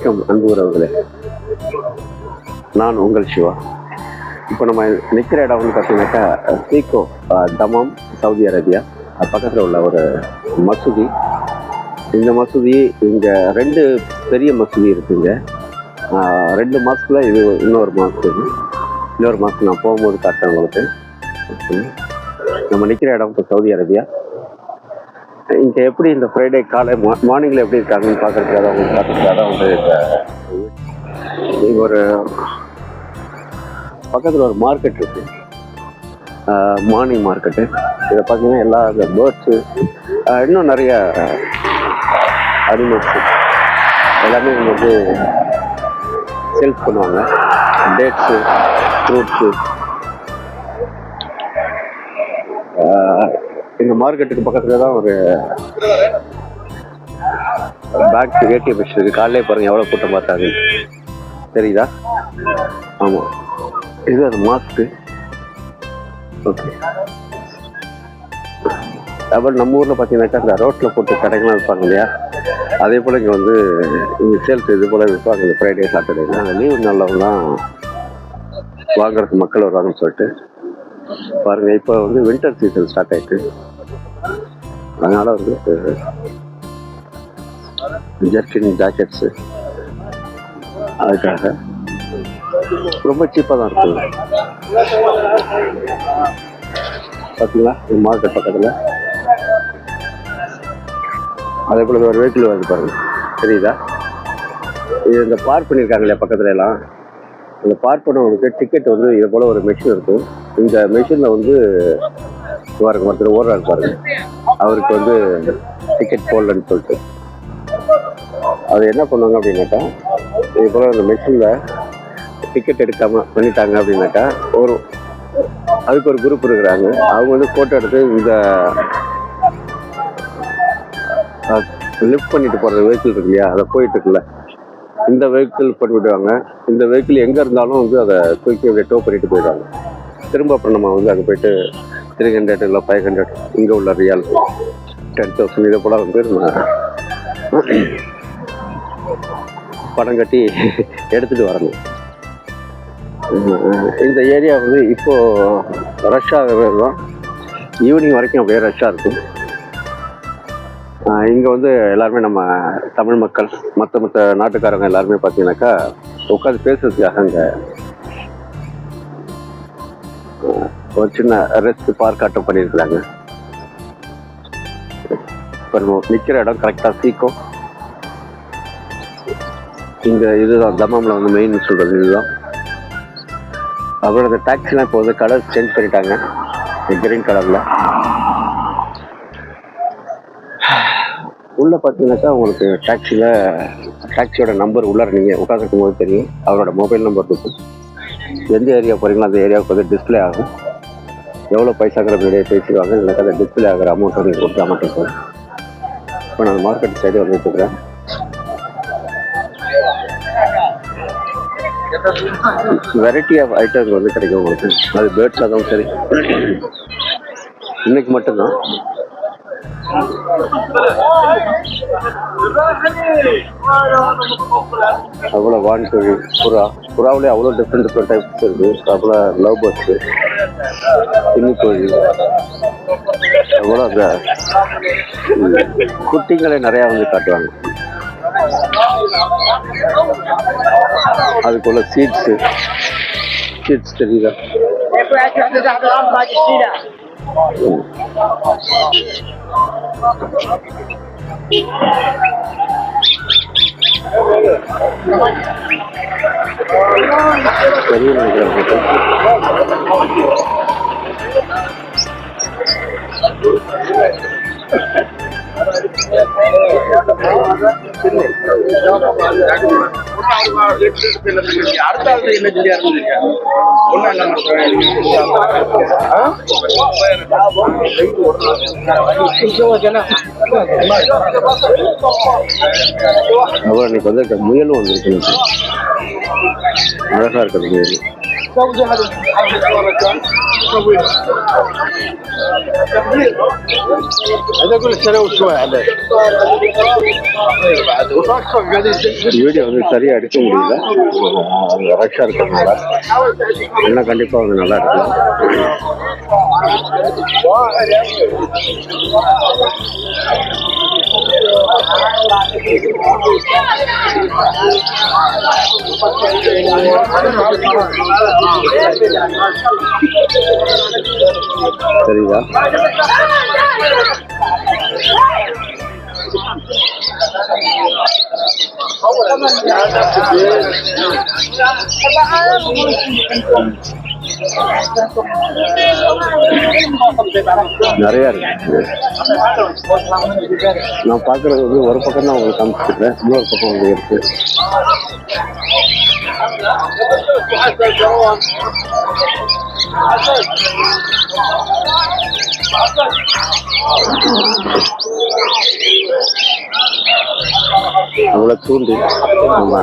வணக்கம் அன்பு உறவுகளே, நான் உங்கள் சிவா. இப்போ நம்ம நிற்கிற இடம் வந்து பார்த்தீங்கன்னாக்கா சீகோ, தமாம், சவுதி அரேபியா. பக்கத்தில் உள்ள ஒரு மசூதி. இந்த மசூதி இங்கே 2 பெரிய மசூதி இருக்குங்க. 2 மாதத்தில் இது இன்னொரு மாதம் நான் போகும்போது காட்டுறேன் உங்களுக்கு. நம்ம நிற்கிற இடம் இப்போ சவுதி அரேபியா. இங்கே எப்படி இந்த ஃப்ரைடே காலை மார்னிங்கில் எப்படி இருக்காங்கன்னு பார்க்குறதுக்காக அவங்க பார்க்குறதுக்காக வந்து இங்கே ஒரு பக்கத்தில் ஒரு மார்க்கெட் இருக்குது, மார்னிங் மார்க்கெட்டு. இதை பார்த்தீங்கன்னா எல்லா பேர்ட்ஸு, இன்னும் நிறைய அனிமல்ஸு எல்லாமே இங்கே வந்து சேல்ஸ் பண்ணுவாங்க. Dates, fruits. இந்த மார்க்கெட்டுக்கு பக்கத்தில் தான் ஒரு பேங்க் ஏடிஎம் மிஷின் இருக்குது. காலையிலே பாருங்கள் எவ்வளோ கூட்டம் பார்த்தாங்க, தெரியுதா? ஆமாம், இது அது மாஸ்க்கு. ஓகே. அப்புறம் நம்ம ஊரில் பார்த்தீங்கன்னாக்கா இந்த ரோட்டில் போட்டு கடைகள்லாம் விற்பாங்க இல்லையா, அதே போல் இங்கே வந்து இங்கே சேல்ஸ் இது போல் விற்பாங்க. இந்த ஃப்ரைடே சாட்டர்டே அந்த லீவு நாளில் தான் வாங்குறதுக்கு மக்கள் வருவாங்கன்னு சொல்லிட்டு பாருங்கள். இப்போ வந்து வின்டர் சீசன் ஸ்டார்ட் ஆகிட்டு, அதனால் வந்து ஜர்க்கின், ஜாக்கெட்ஸு அதுக்காக ரொம்ப சீப்பாக தான் இருக்குது. பார்த்தீங்களா மார்க்கெட் பக்கத்தில் அதே போல் ஒரு வெஹிக்கிள் வருது பாருங்கள், தெரியுதா? இது இந்த பார்க் பண்ணியிருக்காங்க இல்லையா பக்கத்துல எல்லாம், இந்த பார்க் பண்ணவங்களுக்கு டிக்கெட் வந்து இது போல் ஒரு மெஷின் இருக்கும். இந்த மெஷினில் வந்து ஒருத்தர் ஓடுறாரு பாருங்க, அவருக்கு வந்து டிக்கெட் போடலன்னு சொல்லிட்டு அது என்ன பண்ணுவாங்க அப்படின்னாக்கா, இது போல் அந்த மெஷினில் டிக்கெட் எடுக்காமல் பண்ணிட்டாங்க அப்படின்னாக்கா அதுக்கு ஒரு குரூப் இருக்கிறாங்க. அவங்க வந்து ஃபோட்டோ எடுத்து இந்த லிஃப்ட் பண்ணிட்டு போகிற வெஹிக்கிள் இருக்கு இல்லையா, அதை போயிட்டு இருக்குல்ல, இந்த வெஹிக்கிள் பண்ணி விடுவாங்க. இந்த வெஹிக்கிள் எங்கே இருந்தாலும் வந்து அதை தூக்கி அப்படியே டோ பண்ணிட்டு போயிடுவாங்க. திரும்ப அப்புறம் நம்ம வந்து அங்கே போயிட்டு 300 இல்லை 500 இங்கே உள்ள ரியால் 10,000 இதை போல் வந்து நம்ம பணம் கட்டி எடுத்துகிட்டு வரணும். இந்த ஏரியா வந்து இப்போது ரஷ்ஷாகவே தான், ஈவினிங் வரைக்கும் அப்படியே ரஷ்ஷாக இருக்கும். இங்கே வந்து எல்லாருமே நம்ம தமிழ் மக்கள், மற்ற நாட்டுக்காரங்க எல்லாருமே பார்த்தீங்கன்னாக்கா உட்காந்து பேசுறதுக்காக அங்கே ஒரு சின்ன ரெஸ்ட் பார்க் ஆட்டம் பண்ணியிருக்கிறாங்க. இப்போ நம்ம நிற்கிற இடம் கரெக்டாக சீக்கோ. இங்கே இதுதான் தமாமில் வந்து மெயின் சொல்கிறது இதுதான். அப்புறம் இந்த டாக்ஸிலாம் இப்போ வந்து கலர் சேஞ்ச் பண்ணிட்டாங்க, கிரீன் கலரில். உள்ளே பார்த்தீங்கன்னாக்கா உங்களுக்கு டாக்ஸியோட நம்பர் உள்ளார நீங்கள் உட்காந்துருக்கும் போது தெரியும், அவரோட மொபைல் நம்பர் இருக்கும். எந்த ஏரியா போகிறீங்களோ அந்த ஏரியாவுக்கு வந்து டிஸ்பிளே ஆகும். எவ்வளோ பைசாங்கிற முன்னாடியே பேசிடுவாங்க. எனக்கு அந்த டிஸ்பிளே ஆகிற அமௌண்ட்டை நீங்கள் கொடுத்து அமௌண்ட் இருக்கும். இப்போ நான் மார்க்கெட் சைடு வந்துட்டுருக்கிறேன். வெரைட்டி ஆஃப் ஐட்டம்ஸ் வந்து கிடைக்கும் உங்களுக்கு. அது பேர்ட்ஸாக தான் சரி, இன்னைக்கு மட்டும்தான். அவ்வளோ வான்கோழி, புறாவிலே அவ்வளோ டிஃப்ரெண்ட் டைப்ஸ் இருக்குது. அவ்வளோ லவ் பேர்ட்ஸு, கின்னிக்கோழி, அவ்வளோ அந்த குட்டிங்களே நிறையா வந்து காட்டுவாங்க. அதுக்குள்ள சீட்ஸ் தெரியுதா? பெரிய நினைக்கிறேன். இன்னைக்கு வந்து முயலும் வந்துருக்கு, அழகா இருக்குது முயல். هذا كل سنه وشويه عليه வீடியோ வந்து சரியா எடுக்க முடியல, ரஷ்ஷா இருக்கிறதுனால. எல்லாம் கண்டிப்பா வந்து நல்லா இருக்கு. சரிதா? நிறைய இருக்கு. நான் பாக்குறது வந்து ஒரு பக்கம் தான் உங்களுக்கு காமிச்சிருக்கேன், இன்னொரு பக்கம் வந்து இருக்கு. அவங்கள தூண்டி நம்ம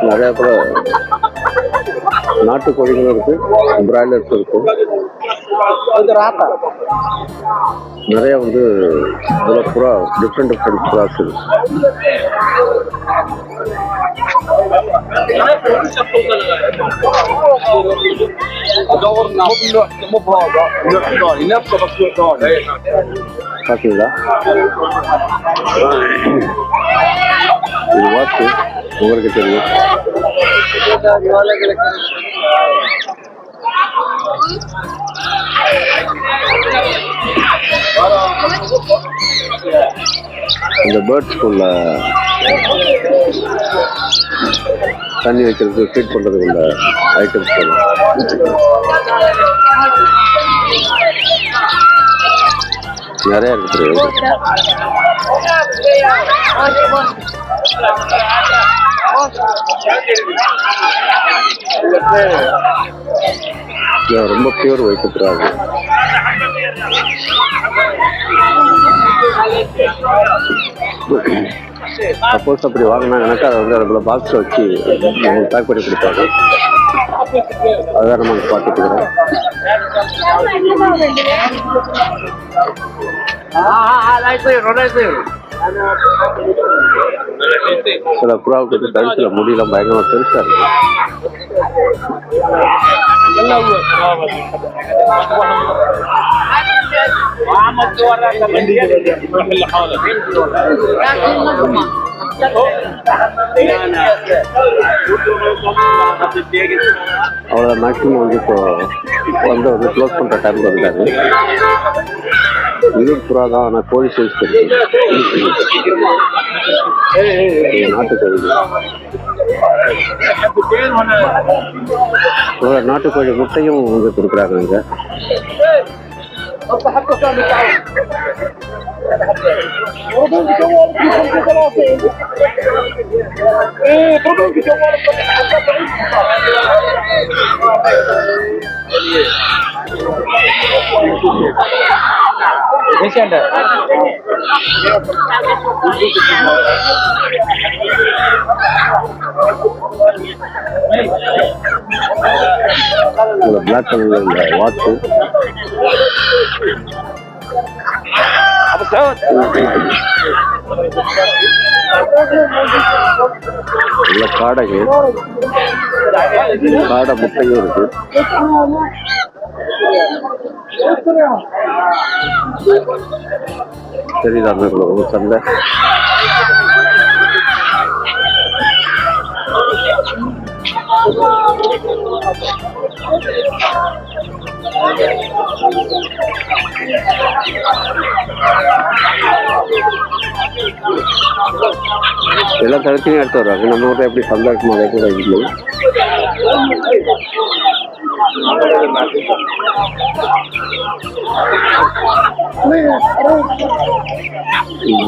நிறைய கூட நாட்டுக்கோழிகளும் இருக்கு, பிராய்லர்ஸ் இருக்கு. நிறைய வந்து புறா, டிஃப்ரெண்ட் புறாஸ் இருக்கு. பாத்தீங்களா? இது வாத்து உங்களுக்கு தெரியும். இந்த பேர்ட்ஸ்குள்ள தண்ணி வைக்கிறதுக்கு, ஃபீட் பண்றதுக்கு உள்ள ஐட்டம்ஸ் நிறைய இருக்கு. ரொம்ப பியூர் ஒயிட் புறா. சப்போஸ் அப்படி வாங்கினா எனக்கு அதை வந்து அதுக்குள்ள பாக்ஸ் வச்சு பேக் பண்ணி கொடுப்பாங்க. அதான் நம்ம பார்த்துட்டு இருக்கிறோம். சில புறாவுக்கு வந்து கழுத்துல முடியெல்லாம் பயங்கரமா பெருசா இருக்கு. அவ்வளோ மேக்ஸிமம் வந்து இப்போ வந்து க்ளோஸ் பண்ணுற டைம் வந்துட்டாங்க. இது புறா தான், ஆனால் கோழி சைஸ் இருக்கு. நாட்டுக்கோழி, நாட்டுக்கோழி முட்டையும் வந்து கொடுக்குறாங்க இங்க. பிளாக் கலர்ல வாத்து, காடைங்க, காடை முட்டையும் இருக்கு. சரிதான் சந்தை. எல்லாம் தடுத்து எடுத்து வர்றாங்க. நம்ம ஊரில் எப்படி சந்தா இருக்குமோ அதே கூட இல்லை.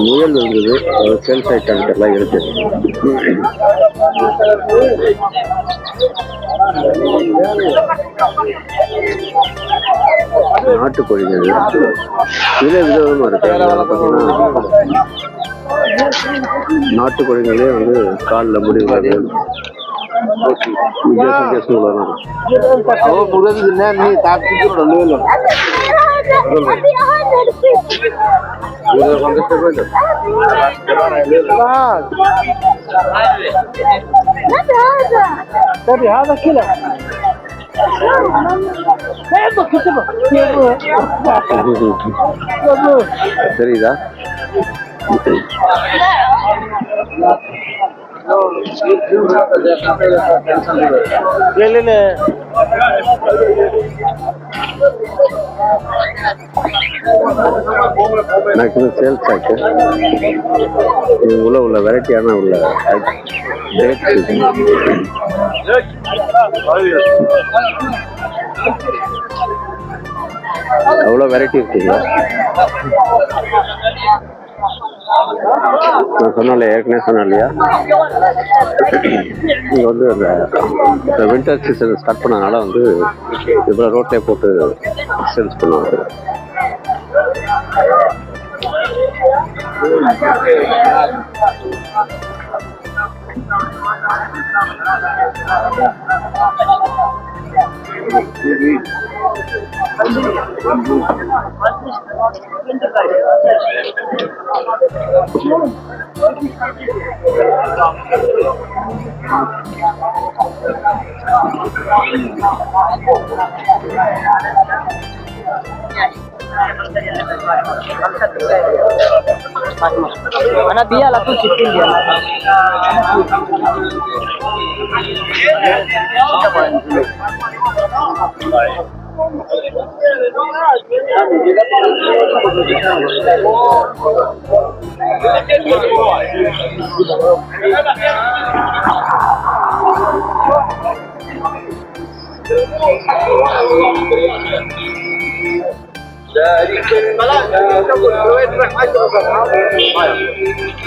முயல் இருந்தது, சேல்ஸ் ஐட்டம்ஸ் எல்லாம் இருக்கு. நாட்டுக்கோழிகள் இதே விதவிதமா இருக்கு. பார்த்தீங்கன்னா நாட்டுக்கோழிகளே வந்து காலில் முடிவு வித்தியாசம் உள்ளதான். هذا كله தெரியுதா? மேக்ஸிமம் சேல்ஸ் ஆச்சு. இது உள்ள வெரைட்டியான உள்ள டேட்ஸ் அவ்வளோ வெரைட்டி இருக்குங்களா? நான் சொன்னேன் ஏற்கனவே சொன்னேன் இல்லையா, இங்கே வந்து அந்த வின்டர் சீசன் ஸ்டார்ட் பண்ணனால வந்து இப்போ ரோட்லேயே போட்டு சேல்ஸ் பண்ணுவாங்க. Mana dia laku chicken dia.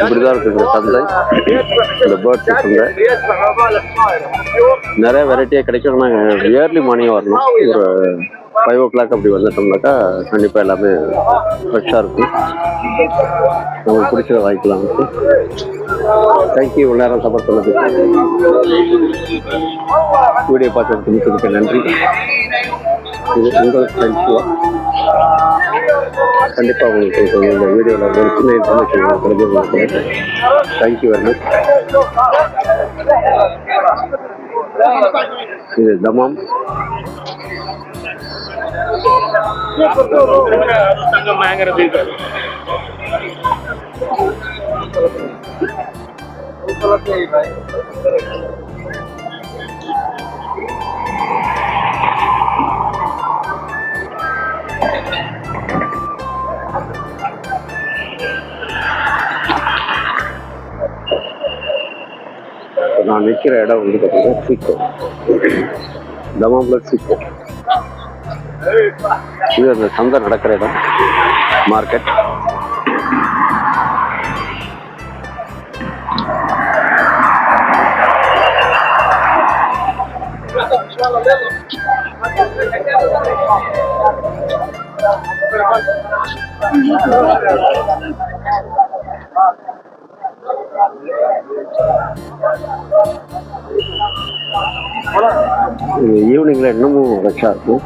இப்படிதான் இருக்குது சந்தை. இந்த பேர்ட்ஸ் சந்தை நிறைய வெரைட்டியாக கிடைக்கும். நாங்கள் இயர்லி மார்னிங் வரணும். ஒரு 5 o'clock அப்படி வந்துட்டோம்னாக்கா கண்டிப்பாக எல்லாமே ஃப்ரெஷ்ஷாக இருக்கும். நமக்கு பிடிச்சத வாங்கிக்கலாம். தேங்க்யூ. இவ்வளோ நேரம் சப்போர்ட் பண்ணது. வீடியோ பார்த்து மிக்க நன்றி. இது உங்கள் ஃப்ரெண்ட்ஸ். கண்டிப்பாக உங்களுக்கு இந்த வீடியோவில் ஒரு சின்ன இன்ஃபர்மேஷன் கிடைக்கும். Thank you very much. இது தமாம். நான் நிற்கிற இடம் வந்து பார்த்தீங்கன்னா சீக்கோ, தமாம்ல சீக்கோ. இது அந்த சந்தை நடக்கிற இடம், மார்க்கெட். ஈவினிங்ல இன்னமும் ரஷ்ஷா இருக்கும்.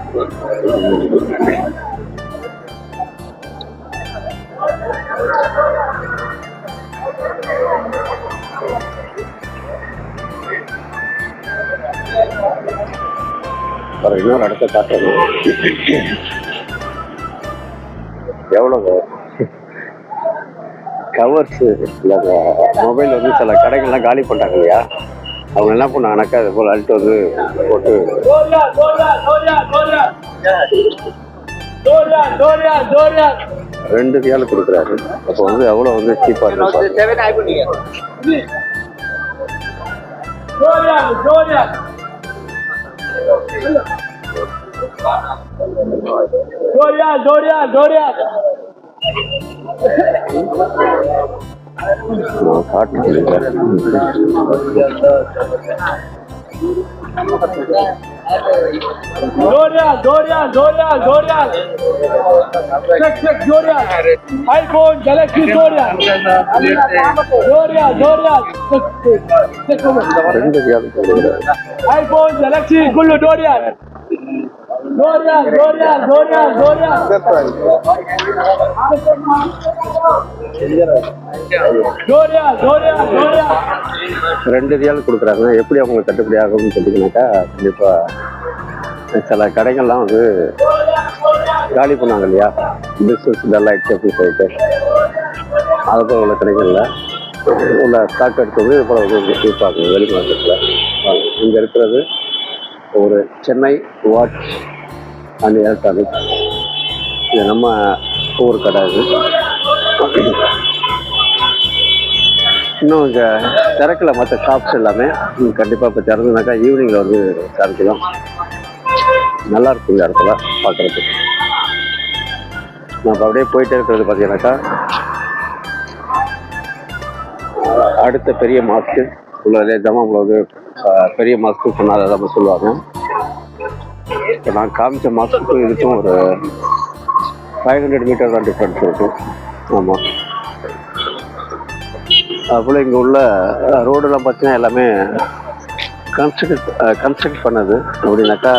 இன்னொரு இடத்த காட்டணும். எவ்வளவு கவர்ஸ் மொபைல் வந்து சில கடைகள்லாம் காலி பண்ணிட்டாங்க இல்லையா, அவங்க என்ன பண்ணாங்கனாக்கா அது போல் அழுட்டு வந்து போட்டு 2 ரியால் கொடுக்குறாரு. அப்போ வந்து எவ்வளோ வந்து சீப்பாக இருக்கு. iPhone Galaxy Dorian. iPhone Galaxy Gullu Dorian. $2 கொடுக்குறாங்க. எப்படி அவங்களுக்கு கட்டுப்படி ஆகும்னு சொல்லிங்கனாக்கா, கண்டிப்பா சில கடைகள்லாம் வந்து காலி பண்ணாங்க இல்லையா, பிஸ்னஸ் டல் ஆயிடுச்சு அப்படின்னு சொல்லிட்டு, அதை போல் உள்ள கடைகளில் உள்ள ஸ்டாக் எடுத்து வந்து இது போல் வந்து விற்பாங்க வெளி மார்க்கெட்டில். இங்கே இருக்கிறது ஒரு சென்னை வாட்ச் அண்ட் எலக்ட்ரானிக்ஸ். இது நம்ம ஊர் கடை. இது இன்னும் இங்கே திறக்கல மற்ற ஷாப்ஸ் எல்லாமே. கண்டிப்பாக இப்போ திறந்துனாக்கா ஈவினிங்கில் வந்து திறக்கலாம். நல்லா இருக்கும் இந்த இடத்துல பார்க்குறதுக்கு. நான் இப்போ அப்படியே போயிட்டே இருக்கிறது பார்த்தீங்கன்னாக்கா, அடுத்த பெரிய மாஸ்க்கு உள்ளதே தமாமில் வந்து பெரிய மாஸ்க்கு சொன்னால் அதை நம்ம சொல்லுவாங்க. இப்போ நான் காமிச்ச மாஸ்க்கு இதுக்கும் ஒரு 500 மீட்டர் தான் டிஃப்ரென்ஸ் இருக்கும். ஆமாம், அதுபோல் இங்கே உள்ள ரோடெல்லாம் பார்த்தீங்கன்னா எல்லாமே கன்ஸ்ட்ரக்ட் பண்ணது. அப்படின்னாக்கா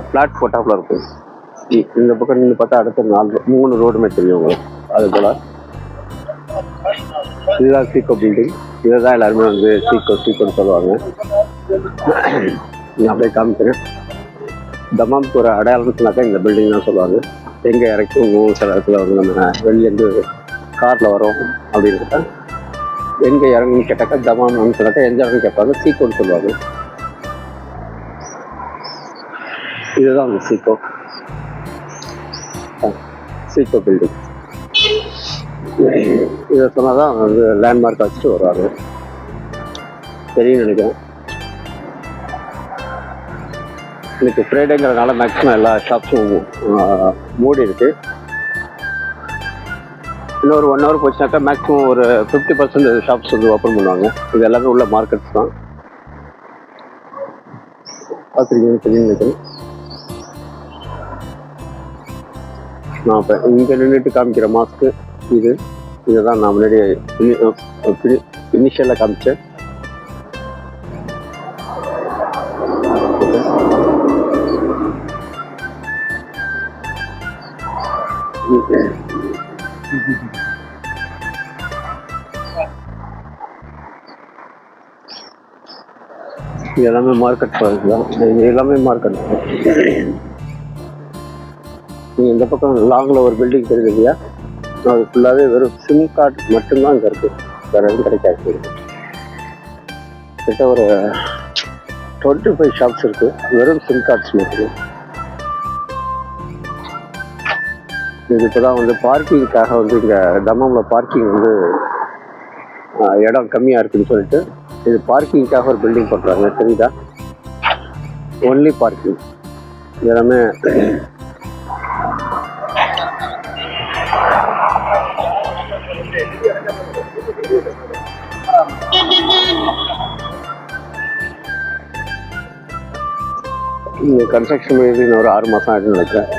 ஃப்ளாட் போட்டாப்புல இருக்கும். இந்த பக்கம் நின்று பார்த்தா அடுத்த 3 ரோடுமே தெரியும் உங்களுக்கு. அது போல் இதுதான் சீக்கோ பில்டிங். இதை தான் எல்லாருமே வந்து சீக்கோன்னு சொல்லுவாங்க. நான் அப்படியே காமிக்கிறேன். தமாம்க்கு ஒரு அடையாளம்னு சொன்னாக்கா இந்த பில்டிங் தான் சொல்லுவாங்க. எங்கே இறக்கும் சில இடத்துல வந்து நம்ம வெளிலேருந்து காரில் வரோம் அப்படின்னு கேட்டால் எங்கே இறங்குன்னு கேட்டாக்கா தமாம்னு சொன்னாக்கா எந்த இடம்னு கேட்பாங்க, சீக்கோன்னு சொல்லுவாங்க. இதுதான் அந்த சீக்கோ பில்டிங். இதை சொன்னால் தான் வந்து லேண்ட்மார்க் வச்சுட்டு வருவாங்க. தெரியும் நினைக்கிறேன். இன்னைக்கு ஃப்ரைடேங்கிறதுனால மேக்ஸிமம் எல்லா ஷாப்ஸும் மூடி இருக்கு. இன்னொரு 1 hour போச்சுனாக்கா மேக்ஸிமம் ஒரு 50% ஷாப்ஸ் வந்து ஓப்பன் பண்ணுவாங்க. இது எல்லாமே உள்ள மார்க்கெட்ஸ் தான். பார்த்துருக்கீங்கன்னு தெரியும் நினைக்கிறேன். நான் இப்போ இங்கே நின்றுட்டு காமிக்கிற மாஸ்க்கு இதை தான் நான் முன்னாடி இனிஷியலாக காமிச்சேன். இது எல்லாமே மார்க்கெட் ப்ரைஸ் தான். இது எல்லாமே மார்க்கெட். நீங்கள் இந்த பக்கம் லாங்கில் ஒரு பில்டிங் தெரியுது இல்லையா, அது ஃபுல்லாகவே வெறும் சிம் கார்டு மட்டும்தான் இங்கே இருக்குது. வேறு எதுவும் கிடைக்காது. கிட்ட ஒரு 25 ஷாப்ஸ் இருக்குது, வெறும் சிம் கார்ட்ஸ் மட்டும். இது இப்போ தான் வந்து பார்க்கிங்காக வந்து இங்கே தமாமில் பார்க்கிங் வந்து இடம் கம்மியாக இருக்குதுன்னு சொல்லிட்டு இது பார்க்கிங்காக ஒரு பில்டிங் பண்ணுறாங்க. தெரியுதா, ஒன்லி பார்க்கிங். எல்லாமே இந்த கன்ஸ்ட்ரக்ஷன் இன்னும் ஒரு 6 மாதம் ஆகிடுன்னு நினைக்கிறேன்.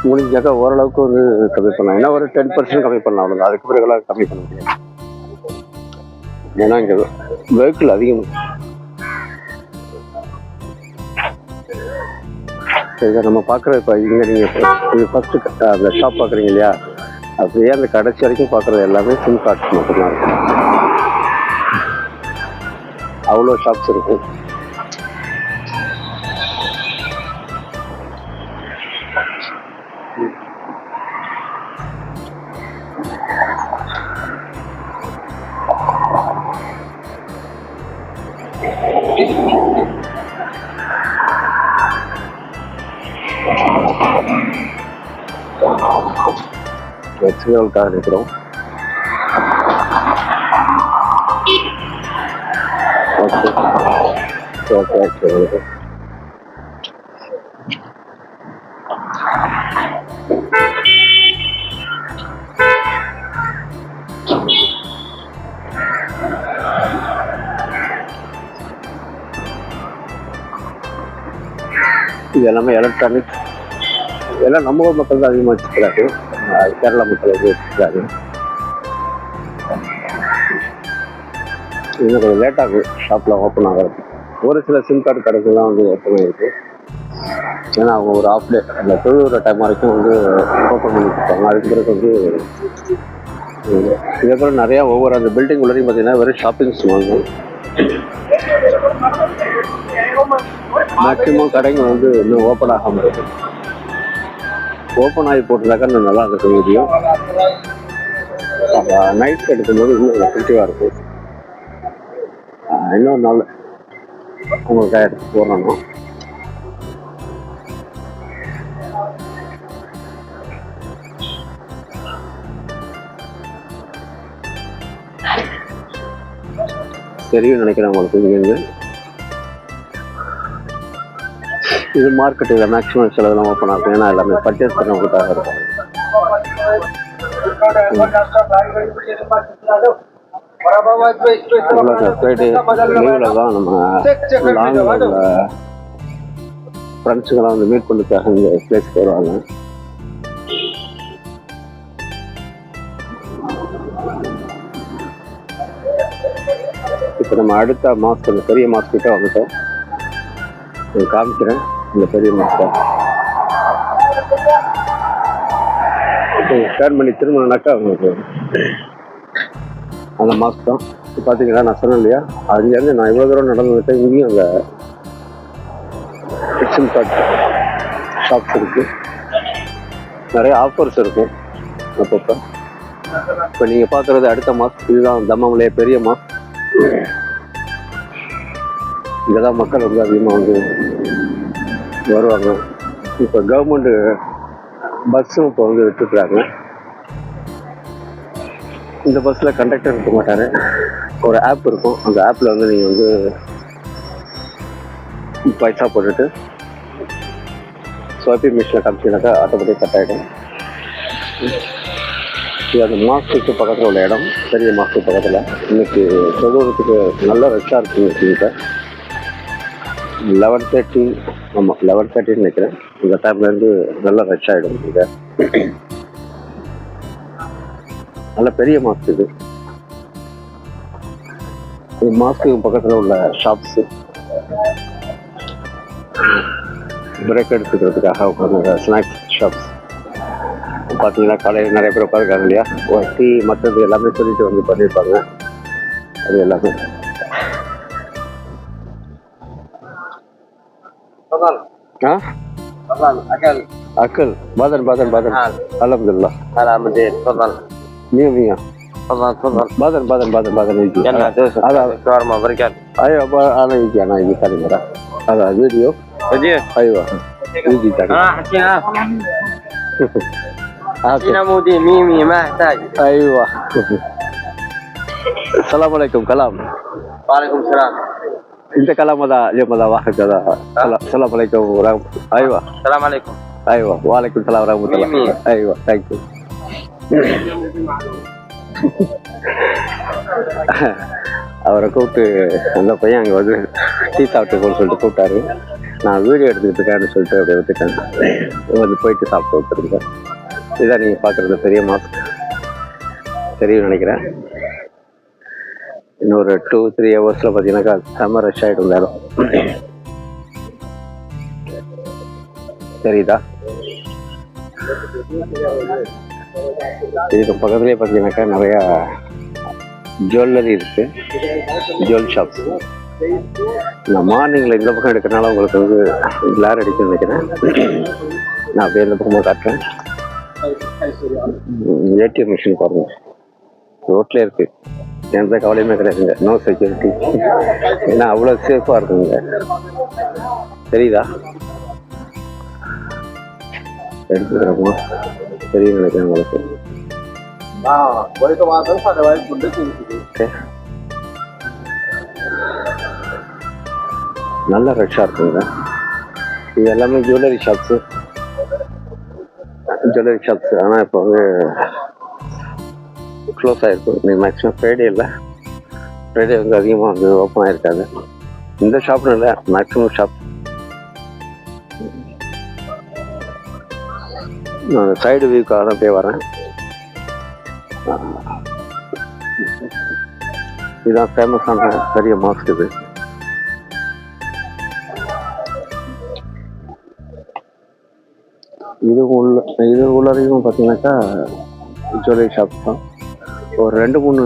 முடிஞ்சாக்கா ஓரளவுக்கு வந்து கம்மி பண்ணலாம். ஏன்னா ஒரு 10% கம்மி பண்ணலாம், அவ்வளோதான். அதுக்கு பிறகுலாம் கம்மி பண்ண முடியாது. ஏன்னா இங்கே வெஹிக்கிள் அதிகம். சரி, நம்ம பார்க்குறது இப்போ இங்கே நீங்கள் இது ஃபஸ்ட்டு அந்த ஷாப் பார்க்குறீங்க இல்லையா, அப்படியே அந்த கடைசி வரைக்கும் பார்க்குறது எல்லாமே சிம் கார்ட்ஸ் மட்டும்தான் இருக்கும். அவ்வளோ ஷாப்ஸ் இருக்கும். சிக்னலுக்காக இருக்கிறோம். Okay okay okay. இது எல்லாமே எலக்ட்ரானிக். இதெல்லாம் நம்ம ஊர் மக்கள் தான் அதிகமாக வச்சுக்கிறாரு, கேரளா மக்கள் வந்து வச்சுக்கிறாரு. இன்னும் கொஞ்சம் லேட் ஆகும் ஷாப்பில் ஓப்பன் ஆகிறது. ஒரு சில சிம் கார்டு கடைகள்லாம் வந்து ஓப்பன் ஆகிருக்கு. ஏன்னா அவங்க ஒரு ஆஃப் டே அந்த தொழுகிற டைம் வரைக்கும் வந்து ஓப்பன் பண்ணி கொடுப்பாங்க. அதுக்கு பிறகு வந்து இதே போல் நிறையா ஒவ்வொரு அந்த பில்டிங் உள்ளதையும் பார்த்தீங்கன்னா வெறும் ஷாப்பிங்ஸ் வாங்கும். மேக்சிமம் கடைங்க வந்து இன்னும் ஓப்பன் ஆகாமல் இருக்கு. ஓப்பன் ஆகி போட்டிருந்தாக்கா இன்னும் நல்லா இருக்கும் வீடியோ. நைட் எடுக்கும்போது இன்னும் எஃபெக்டிவாக இருக்கும். இன்னொரு நாள் உங்களுக்காக எடுத்து போடணும். தெரியும் நினைக்கிறேன் உங்களுக்கு. இங்கேருந்து இது மார்க்கெட், இதில் மேக்ஸிமம் சிலதெல்லாம் ஓப்பன் ஆகும். ஏன்னா எல்லாமே பர்ச்சேஸ் பண்ணவங்களுக்காக இருக்கும். ஃப்ரைடே லீவில் தான் நம்ம லாங்கில் ஃப்ரெண்ட்ஸுங்கெல்லாம் வந்து மீட் பண்ணுறதுக்காக இங்கே பிளேஸ்க்கு வருவாங்க. இப்போ நம்ம அடுத்த மாஸ்க், அந்த பெரிய மாஸ்க் கிட்ட வந்துட்டோம். காமிக்கிறேன் இந்த பெரிய மாஸ்கை. டேர்ன் பண்ணி திரும்பினாக்கா உங்களுக்கு அந்த மாஸ்க் தான். இப்போ பார்த்தீங்களா, நான் சொன்னேன் இல்லையா, அங்கேருந்து நான் இவ்வளோ தூரம் நடந்து வந்துட்டேன். இங்கேயும் அந்த சிம் கார்டு ஷாப்ஸ் இருக்குது. நிறைய ஆஃபர்ஸ் இருக்கும் அப்பப்போ. இப்போ நீங்கள் பார்க்குறது அடுத்த மாஸ்க். இதுதான் தம்மம்லேயே பெரிய மாஸ்க். இங்கே தான் மக்கள் வந்து அதிகமாக வந்து வருவாங்க. இப்போ கவர்மெண்ட்டு பஸ்ஸும் இப்போ வந்து விட்டுருக்குறாங்க. இந்த பஸ்ஸில் கண்டக்டர் இருக்க மாட்டார். ஒரு ஆப் இருக்கும். அந்த ஆப்பில் வந்து நீங்கள் வந்து பைசா போட்டுட்டு ஸ்வைப்பிங் மிஷினில் காமிச்சிங்கனாக்கா ஆட்டோமேட்டிக் கட் ஆகிடும். இது அந்த மாஸ்க்கு பக்கத்தில் உள்ள இடம், பெரிய மாஸ்க்கு பக்கத்தில். இன்னைக்கு தொழுவதுக்கு நல்ல ரஷ்ஷாக இருக்குது. இப்போ 11:30, ஆமாம் 11:30 நினைக்கிறேன். இந்த டைம்லேருந்து நல்லா ரஷ் ஆகிடும். இங்கே நல்ல பெரிய மாஸ்க் இது. மாஸ்க்கு பக்கத்தில் உள்ள ஷாப்ஸு பிரேக் எடுத்துக்கிறதுக்காக உட்காந்து ஸ்நாக்ஸ் ஷாப்ஸ் பார்த்தீங்கன்னா காலையில் நிறைய பேர் உட்காந்துருக்காங்க இல்லையா. ஒரு டீ மற்றது எல்லாமே சொல்லிட்டு வந்து பண்ணியிருப்பாங்க. அது எல்லாமே أكل بعدين الحمد لله مية مية بعدين يجي هذا شاورما برجر. أيوة أنا يجي ثاني مرة. هذا فيديو أيوة يجي ثاني. حسنا مودي ميمي ما يحتاج. أيوة السلام عليكم. كلام. وعليكم السلام. انت كلام هذا اليوم هذا واحد هذا. السلام عليكم ورحمة. ايوه السلام عليكم. ايوه وعليكم السلام ورحمة الله. ايوه ثانك يو. அவரை கூப்பிட்டு அந்த பையன் அங்கே வந்து டீ சாப்பிட்டு போன்னு சொல்லிட்டு கூப்பிட்டாரு. நான் வீடியோ எடுத்துக்கிட்டு இருக்கேன்னு சொல்லிட்டு அப்படியே விட்டுட்டேன். வந்து போயிட்டு சாப்பிட்டு வந்துருக்கேன். இதுதான் நீங்கள் பார்க்குறது பெரிய மாஸ்க். தெரியும் நினைக்கிறேன். இன்னொரு 2-3 ஹவர்ஸில் பார்த்தீங்கன்னாக்கா செம்ம ரஷ் ஆகிடும் இந்த இடம். தெரியுதா? இதுக்கு பக்கத்துலேயே பார்த்தீங்கன்னாக்கா நிறையா ஜுவல்லரி இருக்குது, ஜுவல் ஷாப்ஸ். நான் மார்னிங்கில் இந்த பக்கம் எடுக்கிறனால உங்களுக்கு வந்து கிளார் அடிக்குன்னு நினைக்கிறேன். நான் அப்படியே இந்த பக்கமாக காட்டுறேன். ஏடிஎம் மிஷின் பாருங்க, ரோட்லேயே இருக்குது. எந்த கவலையுமே கிடையாதுங்க. No security. ஏன்னா அவ்வளோ சேஃபாக இருக்குங்க. தெரியுதா? எடுத்துக்கிறோமா தெரியும் நினைக்கிறேன் உங்களுக்கு. वही तो बात है, साढ़े बाईस घंटे की ஓகே, நல்ல ரஷ்ஷாக இருக்குங்க. இது எல்லாமே ஜுவல்லரி ஷாப்ஸு. ஆனால் இப்போ வந்து க்ளோஸ் ஆகிருக்கும். நீங்கள் மேக்ஸிமம் ஃப்ரைடே வந்து அதிகமாக வந்து ஓப்பன் ஆகிருக்காது. இந்த ஷாப்னு இல்லை, மேக்ஸிமம் ஷாப். நான் சைடு வியூக்காக தான் போய் வரேன். இதுதான் ஃபேமஸான பெரிய மாஸ்க் இது. இது உள்ளரையும் பார்த்தீங்கன்னாக்கா ஜுவல்லரி ஷாப்ஸ் தான். ஒரு 2-3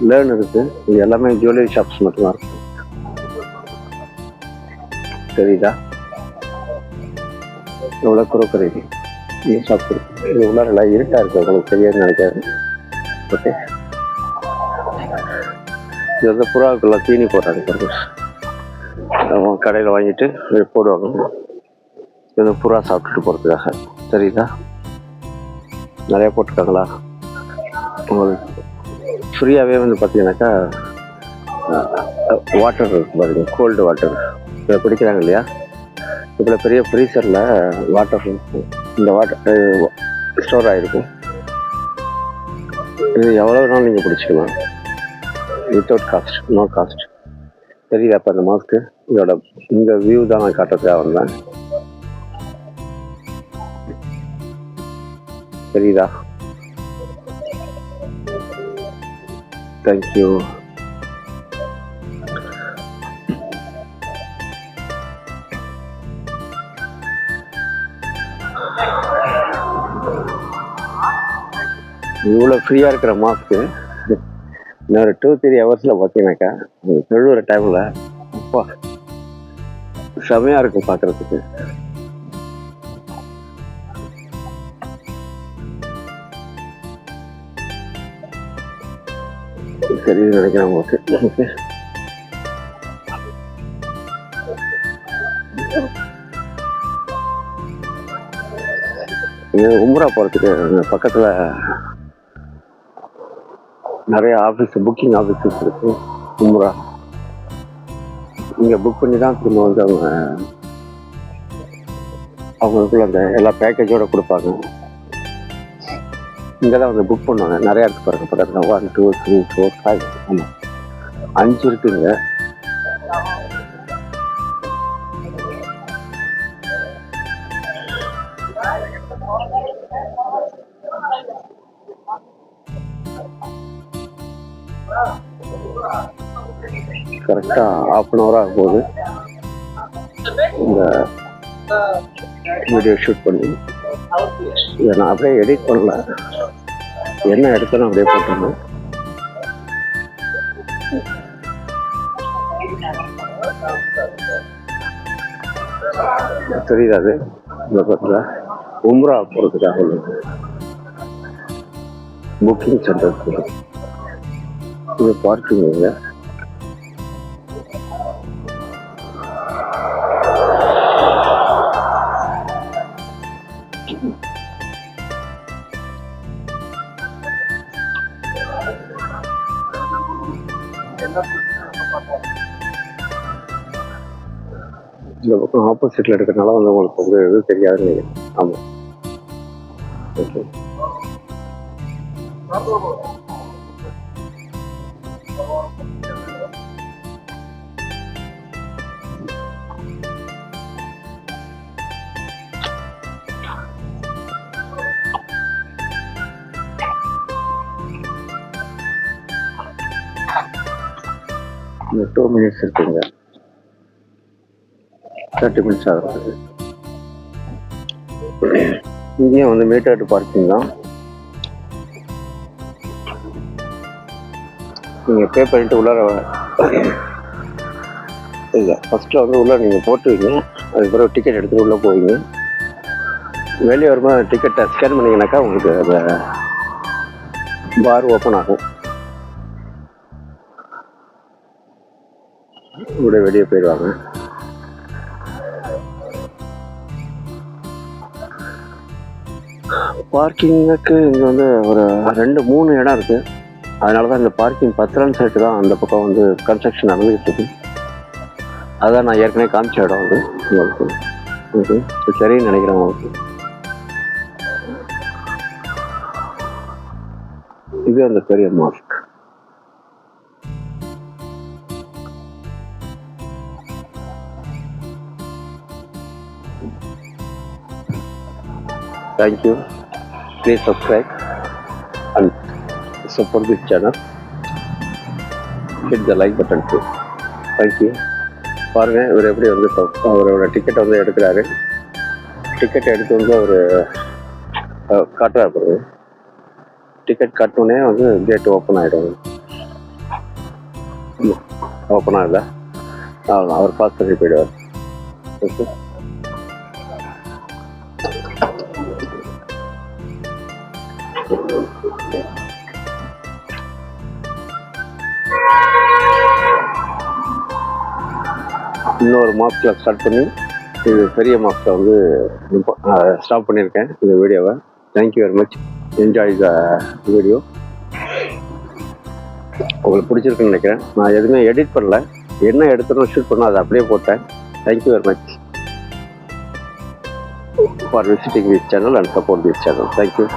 லேர்ன் இருக்குது. இது எல்லாமே ஜுவல்லரி ஷாப்ஸ் மட்டும்தான் இருக்கும். தெரியுதா எவ்வளோ குரோக்கரி இது ஷாப்ஸ் இருக்குது. இது உள்ளார எல்லாம் இருட்டாக இருக்குது, உங்களுக்கு தெரியாதுன்னு நினைக்காது. ஓகே, இது வந்து புறாவுக்குள்ள தீனி போடுறாங்க. கடையில் வாங்கிட்டு போடுவாங்க. இது புறா சாப்பிட்டுட்டு போகிறதுக்காக. தெரியுதா, நிறையா போட்டிருக்காங்களா. உங்களுக்கு ஃப்ரீயாகவே வந்து பார்த்தீங்கன்னாக்கா வாட்டர் இருக்குது பாருங்க, கோல்டு வாட்டர். இதை குடிக்கிறாங்க இல்லையா, இவ்வளோ பெரிய ஃப்ரீசரில் வாட்டர் இருக்கும். இந்த வாட்டர் ஸ்டோர் ஆகிருக்கும். இது எவ்வளோ வேணாலும் நீங்கள் பிடிச்சிக்கலாம், வித்தவுட் காஸ்ட், நோ காஸ்ட். தெரியுதா இப்போ அந்த மாஸ்க்கு? இதோட இந்த வியூ தான் நான் காட்டுறதுக்காக வந்தேன். தெரியுதா? தேங்க்யூ. இவ்வளோ ஃப்ரீயாக இருக்கிற மாஸ்க்கு இன்னொரு 2-3 ஹவர்ஸில் பார்த்தீங்கன்னாக்கா தொழுகிற டைமில் அப்பா செமையாக இருக்கும் பார்க்குறதுக்கு. சரி நினைக்கிறேன் உங்களுக்கு. ஓகே, உம்ரா போகிறதுக்கு பக்கத்தில் நிறைய புக்கிங் ஆஃபீஸஸ் இருக்கு. உம்ரா இங்கே புக் பண்ணி தான் திரும்ப வந்து அவங்களுக்குள்ள அந்த எல்லா பேக்கேஜோடு கொடுப்பாங்க. இங்கே தான் வந்து புக் பண்ணுவாங்க. நிறையா இருக்கு பாருங்க பக்கத்தில். 1, 2, 3, 4, 5 ஆமாம் 5 இருக்குங்க. கரெக்டாக 1/2 hour ஆகும் போது இந்த வீடியோ ஷூட் பண்ணி இதை நான் அப்படியே எடிட் பண்ணல, என்ன எடுத்தேன்னு அப்படியே போட்டேன். தெரியுது அது இந்த பக்கத்தில் உம்ரா போகிறதுக்காக புக்கிங் சென்டர். இது பார்க்கிங். இல்லை இந்த பக்கம் ஆப்போசிட்டில் இருக்கிறதுனால வந்து உங்களுக்கு வந்து எதுவும் தெரியாதுன்னு. ஆமாம், ஓகே. இந்த 2 minutes இருக்குங்க, 30 minutes ஆகுது. இங்கேயும் வந்து மீட்டர்டு பார்க்கிங் தான். நீங்கள் பே பண்ணிட்டு உள்ளார இல்லை, ஃபஸ்ட்டில் வந்து உள்ளே நீங்கள் போட்டுவீங்க. அதுக்கப்புறம் டிக்கெட் எடுத்துகிட்டு உள்ளே போவீங்க. வெளியே வரும்போது டிக்கெட்டை ஸ்கேன் பண்ணிங்கனாக்கா உங்களுக்கு அந்த பார் ஓப்பன் ஆகும். இப்படியே வெளியே போயிடுவாங்க. பார்க்கிங்குக்கு இங்கே வந்து ஒரு 2-3 இடம் இருக்குது. அதனால தான் இந்த பார்க்கிங் பத்திரம்னு சொல்லிட்டு தான் அந்த பக்கம் வந்து கன்ஸ்ட்ரக்ஷன் நடந்துகிட்டு இருக்கு. அதான் நான் ஏற்கனவே காமிச்ச இடம் வந்து உங்களுக்கு. இது சரின்னு நினைக்கிறேன் உங்களுக்கு. இது அந்த பெரிய mask. Thank you. Please subscribe and support this channel. Hit the like button too. Thank you. பாருங்க இவர் எப்படி வந்து அவரோட டிக்கெட் வந்து எடுக்கிறாரு. டிக்கெட் எடுத்து வந்து அவர் காட்டுறாரு பாருங்க. டிக்கெட் கட்டோடனே வந்து கேட் ஓப்பன் ஆகிடும். ஓப்பன் ஆகுதா? அவர் பாஸ் பண்ணி போயிடுவார். ஓகே. இன்னொரு மாஸ்கில் ஸ்டார்ட் பண்ணி இது பெரிய மாஸ்கில் வந்து ஸ்டாப் பண்ணியிருக்கேன் இந்த வீடியோவை. Thank you very much. Enjoy the video. உங்களுக்கு பிடிச்சிருக்குன்னு நினைக்கிறேன். நான் எதுவுமே எடிட் பண்ணல, என்ன எடுத்துனோ ஷூட் பண்ணோம் அதை அப்படியே போட்டேன். Thank you very much for visiting this channel and support this channel. Thank you.